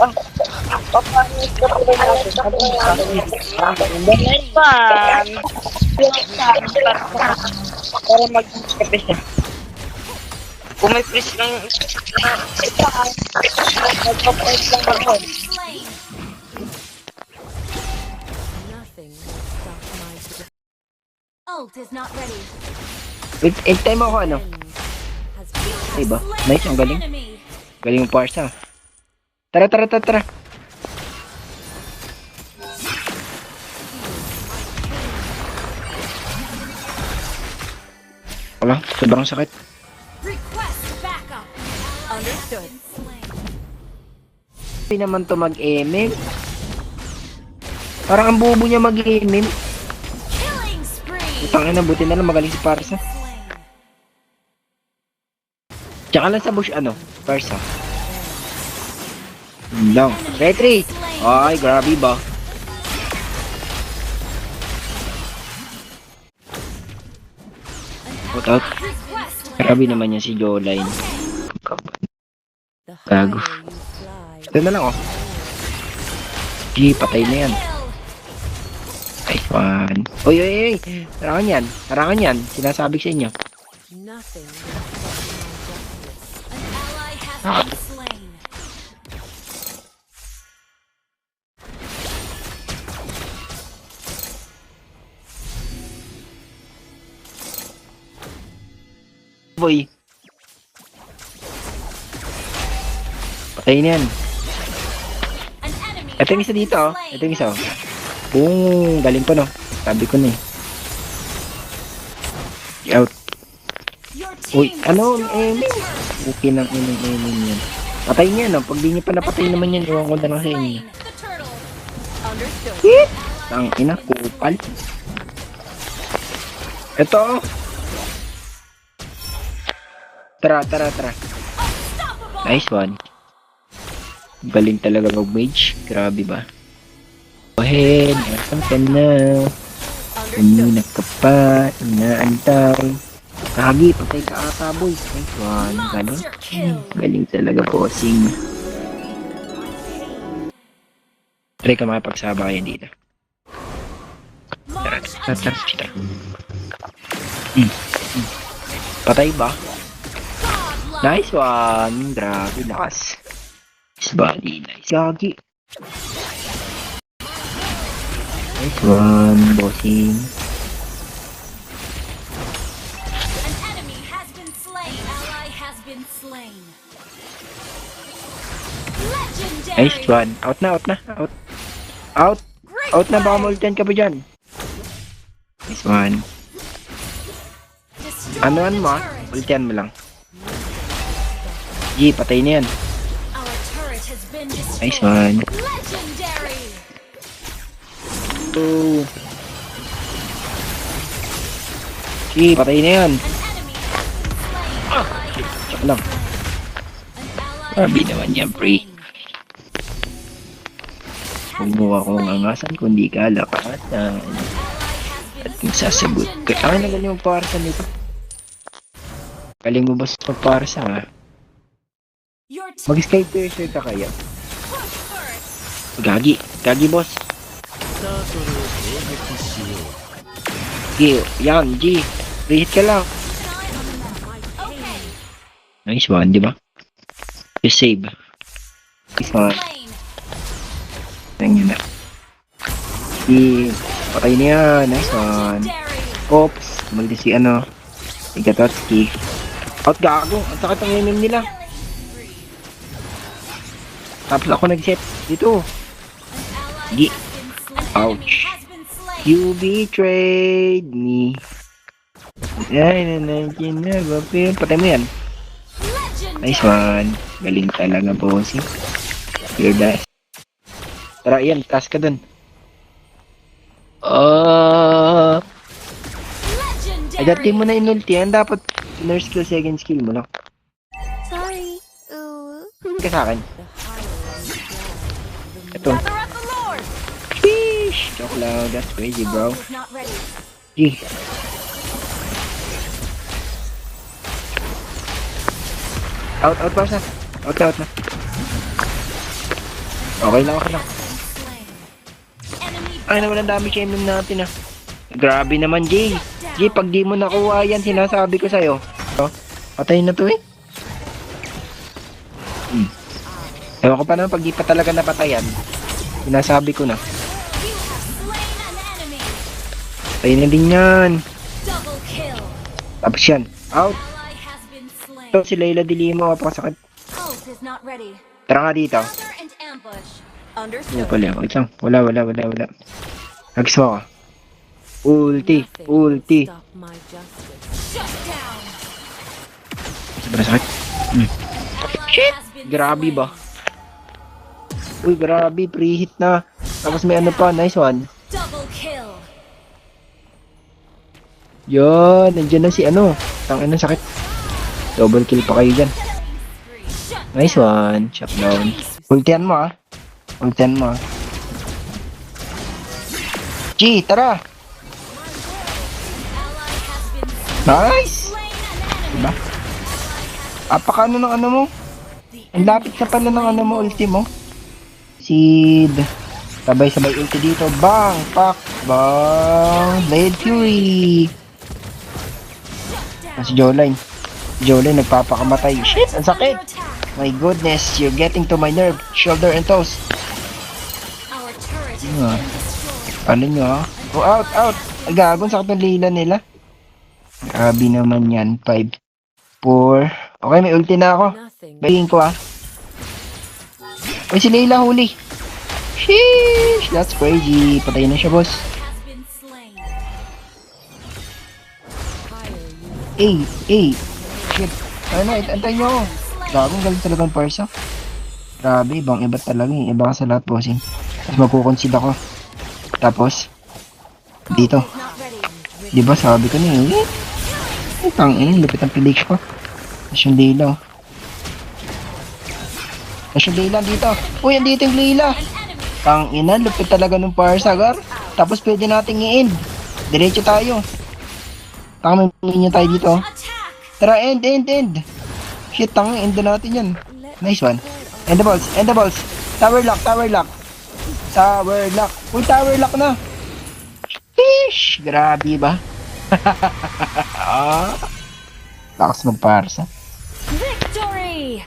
Ah, papanis ka po rin natin. Sabi mo sa akin. Ganun pa. Para mag-escape siya. Kung may freeze lang, magpapalit lang ako. Nothing will stop my ult is not ready. Wait, hintay mo ako ano? Has been Diba? Nice, ang galing. enemy. Galing yung parsa. Tara, tara, tara, tara. Wala, sobrang sakit. Request backup. Understood. Hindi naman to mag-MM. Parang ang bubo niya mag-MM. Killing spree. Utang na, buti na lang magaling si Parsa. Tsaka lang sa bush ano, Parsa. Yun lang. Retreat! Ay, grabe ba? Out, out. Grabe naman yan si Jawline. The Gago. higher you fly. Ito na lang oh. G, patay na yan. Ay, one. Oy, oy, oy. Harangan yan. Harangan yan. Sinasabi ko sa inyo. Nothing will stop my justice. An ally has been slain. Boy. Patay na yan. An enemy Ito yung isa dito oh. Ito yung isa oh. Boom. Galing pa no. Sabi ko na eh. Out. Your Uy, team ano? destroyed Emin. the turret. Okay ng emin yan. Patay niya no. Pag di niyo pa napatay naman yan, iwan ko na lang sa inyo. Slain the turtle. Understood. Hit! Ang ina, kupal. Ito oh. Tara, tara, tara. Unstoppable. Nice one. Galing talaga mag-mage. Grabe ba? Go ahead. Nasaan ka na? Kanina ka pa. Inaantay. Kagi, patay ka ata, boy. Nice one. Galing. Monster kill. Galing talaga, bossing. Try ka makipagsama kayo dito. Tara, Launch tara, tara, attack. tara. Patay ba? Godlike. Nice one. Grabe, lakas. Nice body. Nice. Gagi. Nice one, bossing. An enemy has been slain. Ally has been slain. Legendary. Nice one. Out na, out na. Out. Out. Great Out na, baka play. multian ka pa dyan. Nice one. Destroy Anuan the mo ah. turret. Multian mo lang. G, patay na yan. Our turret has been destroyed. Nice one. Legendary. Oh. G, patay na yan. An enemy has been slain. Ally has been Tsaka lang. slain. An ally Grabe has naman been yan, pre. slain. Huwag mo akong angasan kung di ka lakatan. At kung sasagot ka. Ang nagaling yung parsa nito. Galing mo ba sa parsa ha? Your team Mag-sky piercer ka kaya? push first. Gagi. Gagi boss. G. Yan. G. Reheat ka lang. Okay. Nice one, di ba? Just save. Nice one. Slain. Tingnan na. G. Patay na yan. Nice one. Legendary. Oops. Magdi si ano. Igatotski. Out gago. Ang sakit ang MM nila. Tapos ako nag-set. Dito. An ally Gi- has been slain. An Ouch. enemy has been slain. You betrayed me. Ay, nandiyan na. Bapil. Patay mo yan. Legendary. Nice one. Galing talaga, bossy. You're that. Tara, yan. Taas ka dun. Legendary. Ay, dati mo na inulti. Yan dapat inner skill, second skill mo lang. Sorry. Ooh. Ka sa akin. The higher you fly, the Ito. Gather up the Lord. Sheesh. Joke lang. That's crazy, bro. Ult is not ready. G. Out, out, Barca. Out na, out na. Okay lang, okay lang. Slain. Enemy Ay, nawalan damage yung MM natin ah. Grabe naman, Jay. Jay, pag di mo nakuha yan, sinasabi ko sa'yo. Oh, patayin na to eh. Ewan ko pa naman, pag di pa talaga napatayan, sinasabi ko na. You have slain an enemy. Patayin na din yan. Double kill. Tapos yan. Out. Ally has been slain. Ito, si Layla Dilimo. Napakasakit. Ult is not ready. Tara nga dito. Gather and ambush. Ano Understood. pala? Wait lang. Wala. Nagis mo ka. Ulti. Ulti. Stop my justice. Shut down. Sobrang sakit. Ally Shit! has been Grabe slain. ba? Uy, grabe. Preheat na. Tapos may ano pa. Nice one. Double kill. Yan. Nandiyan na si ano. Tangin na sakit. Double kill pa kayo dyan. Shut Nice one. Shut down. Ultian mo ah. Ultian mo ah. G, tara. Ally has been Nice. slain an enemy. Diba? Apaka ano ng ano mo? Ang lapit ka pala ng ano mo, ulti mo. Seed. Sabay-sabay ulti dito. Bang! Pak! Bang! Blade Fury! Si Jolene. Jolene nagpapakamatay. Shit! Ang sakit! Under attack. My goodness, you're getting to my nerve. Shoulder and toes. Our turret has Yeah. been destroyed. Ano nyo ah? Oh, out! Out! Ay, gagon, sakit ng lila nila. Grabe naman yan. 5, 4. Okay, may ulti na ako. Nothing. Bayin ko ah. Uy, si Layla huli. Sheesh! That's crazy. Patay na siya, boss. Has been slain. Higher you. Shit. Ano, antay nyo ako. Gagong galing talagang parsa. Grabe, ibang iba talaga eh. Iba ka sa lahat, bossing. Tapos magkukonsid ako. Tapos, dito. Is not ready. Di ba sabi ko na eh. Ay, tangin, lupit ang prediction ko. Tapos yung Layla. Oh. Tapos yung Layla dito. Uy, andito yung Layla. Tangina, lupit talaga ng Parsagar. Tapos pwede nating i-end. Diretso tayo. Tama, linya tayo dito. Attack. Tara, end. Shit, end na natin yan. Nice one. End the balls. Tower lock. Tower lock. Uy, tower lock na. Fish! Grabe ba? Lakas magparsa. Victory.